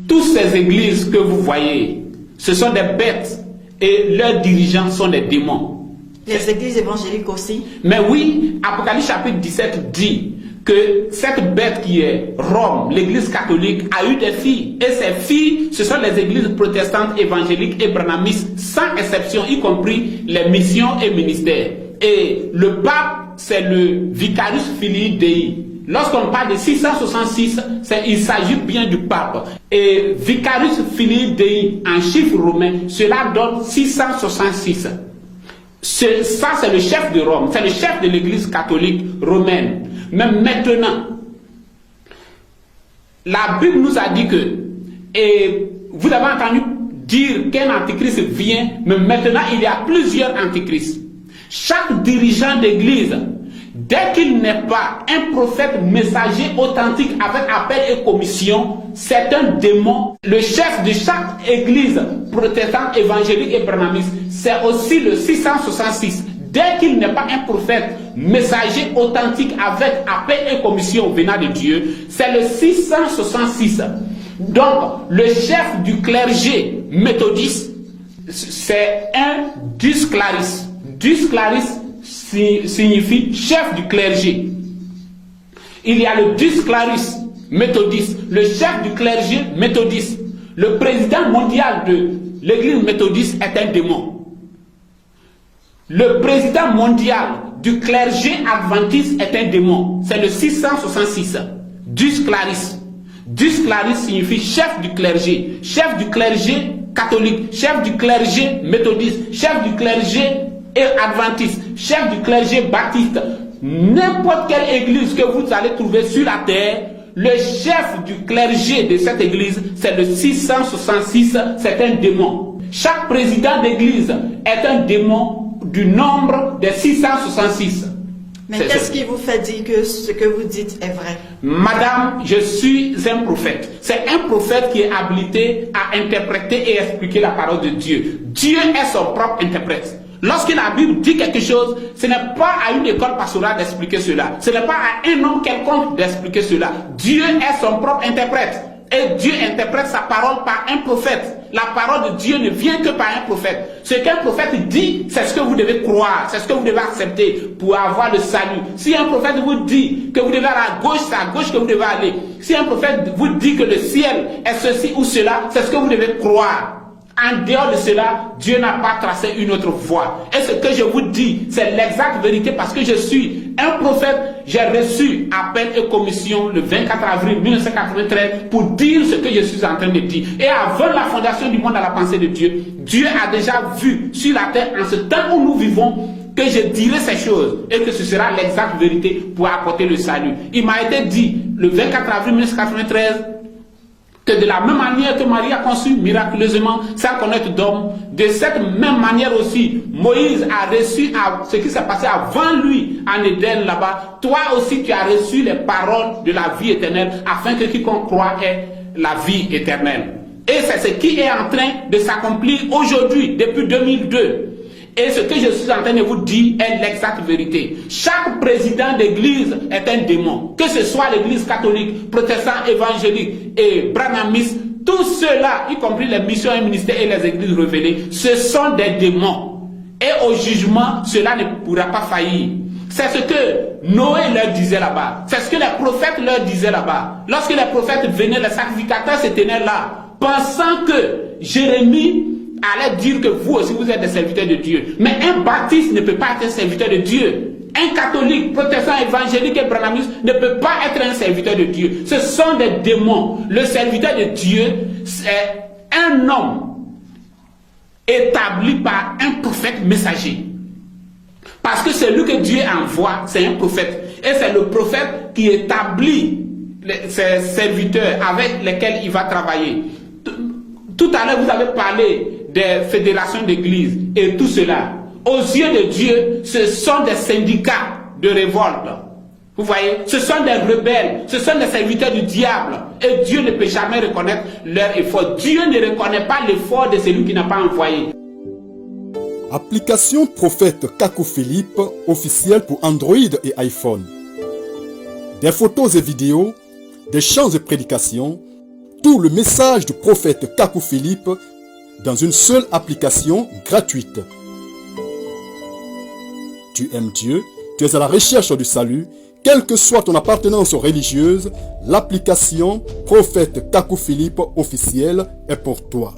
Toutes ces églises que vous voyez, ce sont des bêtes et leurs dirigeants sont des démons. Les églises évangéliques aussi. Mais oui, Apocalypse chapitre 17 dit que cette bête qui est Rome, l'église catholique, a eu des filles. Et ces filles, ce sont les églises protestantes, évangéliques et branhamistes, sans exception, y compris les missions et ministères. Et le pape, c'est le Vicarius Filii Dei. Lorsqu'on parle de 666, il s'agit bien du pape. Et Vicarius Filii Dei, en chiffre romain, cela donne 666. Ça, c'est le chef de Rome, c'est le chef de l'église catholique romaine. Mais maintenant, la Bible nous a dit que, et vous avez entendu dire qu'un antichrist vient, mais maintenant il y a plusieurs antichrists. Chaque dirigeant d'église, dès qu'il n'est pas un prophète messager authentique avec appel et commission, c'est un démon. Le chef de chaque église protestante, évangélique et branhamiste, c'est aussi le 666. Dès qu'il n'est pas un prophète messager authentique avec appel et commission venant de Dieu, c'est le 666. Donc, le chef du clergé méthodiste, c'est un Deus Claris. Deus Claris signifie chef du clergé. Il y a le Deus Claris méthodiste, le chef du clergé méthodiste. Le président mondial de l'église méthodiste est un démon. Le président mondial du clergé adventiste est un démon. C'est le 666. Deus Claris. Deus Claris signifie chef du clergé catholique, chef du clergé méthodiste, chef du clergé adventiste, chef du clergé baptiste. N'importe quelle église que vous allez trouver sur la terre, le chef du clergé de cette église, c'est le 666, c'est un démon. Chaque président d'église est un démon du nombre des 666. Mais qu'est-ce qui vous fait dire que ce que vous dites est vrai? Madame, je suis un prophète. C'est un prophète qui est habilité à interpréter et expliquer la parole de Dieu. Dieu est son propre interprète. Lorsque la Bible dit quelque chose, ce n'est pas à une école pastorale d'expliquer cela. Ce n'est pas à un homme quelconque d'expliquer cela. Dieu est son propre interprète. Et Dieu interprète sa parole par un prophète. La parole de Dieu ne vient que par un prophète. Ce qu'un prophète dit, c'est ce que vous devez croire, c'est ce que vous devez accepter pour avoir le salut. Si un prophète vous dit que vous devez aller à gauche, c'est à gauche que vous devez aller. Si un prophète vous dit que le ciel est ceci ou cela, c'est ce que vous devez croire. En dehors de cela, Dieu n'a pas tracé une autre voie. Et ce que je vous dis, c'est l'exacte vérité parce que je suis un prophète. J'ai reçu appel et commission le 24 avril 1993 pour dire ce que je suis en train de dire. Et avant la fondation du monde à la pensée de Dieu, Dieu a déjà vu sur la terre, en ce temps où nous vivons, que je dirai ces choses et que ce sera l'exacte vérité pour apporter le salut. Il m'a été dit le 24 avril 1993 que de la même manière que Marie a conçu miraculeusement, sans connaître d'homme, de cette même manière aussi, Moïse a reçu ce qui s'est passé avant lui en Éden là-bas. Toi aussi, tu as reçu les paroles de la vie éternelle, afin que quiconque croit ait la vie éternelle. Et c'est ce qui est en train de s'accomplir aujourd'hui, depuis 2002. Et ce que je suis en train de vous dire est l'exacte vérité. Chaque président d'église est un démon. Que ce soit l'église catholique, protestant, évangélique et branhamiste, tous ceux-là, y compris les missions et ministères et les églises révélées, ce sont des démons. Et au jugement, cela ne pourra pas faillir. C'est ce que Noé leur disait là-bas. C'est ce que les prophètes leur disaient là-bas. Lorsque les prophètes venaient, les sacrificateurs se tenaient là, pensant que Jérémie allait dire que vous aussi vous êtes des serviteurs de Dieu. Mais un baptiste ne peut pas être un serviteur de Dieu. Un catholique, protestant, évangélique et branhamiste ne peut pas être un serviteur de Dieu. Ce sont des démons. Le serviteur de Dieu, c'est un homme établi par un prophète messager. Parce que celui que Dieu envoie, c'est un prophète. Et c'est le prophète qui établit ses serviteurs avec lesquels il va travailler. Tout à l'heure, vous avez parlé des fédérations d'églises et tout cela. Aux yeux de Dieu, ce sont des syndicats de révolte. Vous voyez, ce sont des rebelles, ce sont des serviteurs du diable. Et Dieu ne peut jamais reconnaître leur effort. Dieu ne reconnaît pas l'effort de celui qui n'a pas envoyé. Application Prophète Kakou Philippe, officielle pour Android et iPhone. Des photos et vidéos, des chants et prédications, tout le message du prophète Kakou Philippe dans une seule application gratuite. Tu aimes Dieu, tu es à la recherche du salut, quelle que soit ton appartenance religieuse, l'application Prophète Kakou Philippe officiel est pour toi.